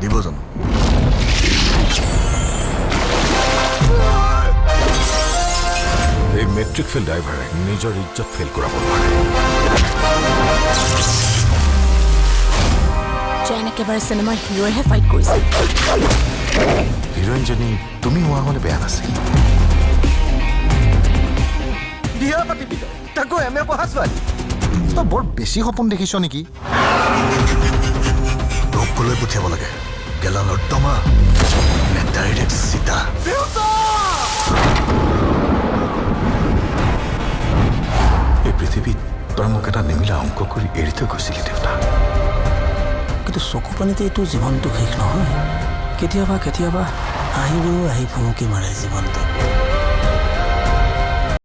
দিব জানো? এই মেট্ৰিক ফেল ড্ৰাইভাৰে নিজৰ ইজ্জত ফেল কৰাব নোৱাৰে। জেন একেবাৰে চিনেমাৰ হিৰোইহে ফাইট কৰিছে। হিৰোইনজনী তুমি হোৱা হ'লে বেয়া নাছিল। বিয়া পাতিবি তাকো এম এ পঢ়া ছোৱালী। তই বৰ বেছি সপোন দেখিছ নেকি? তোক কলৈ পঠিয়াব লাগে? গেলা নৰ্দমা নে ডাইৰেক্ট চিতা? এই পৃথিৱীত তই মোক এটা নিমিলা অংক কৰি এৰি থৈ গৈছিলি দেউতা। কিন্তু চকু পানীতে এইটো জীৱনটো শেষ নহয়। কেতিয়াবা কেতিয়াবা আহিবও আহি ভুমুকি মাৰে জীৱনটো।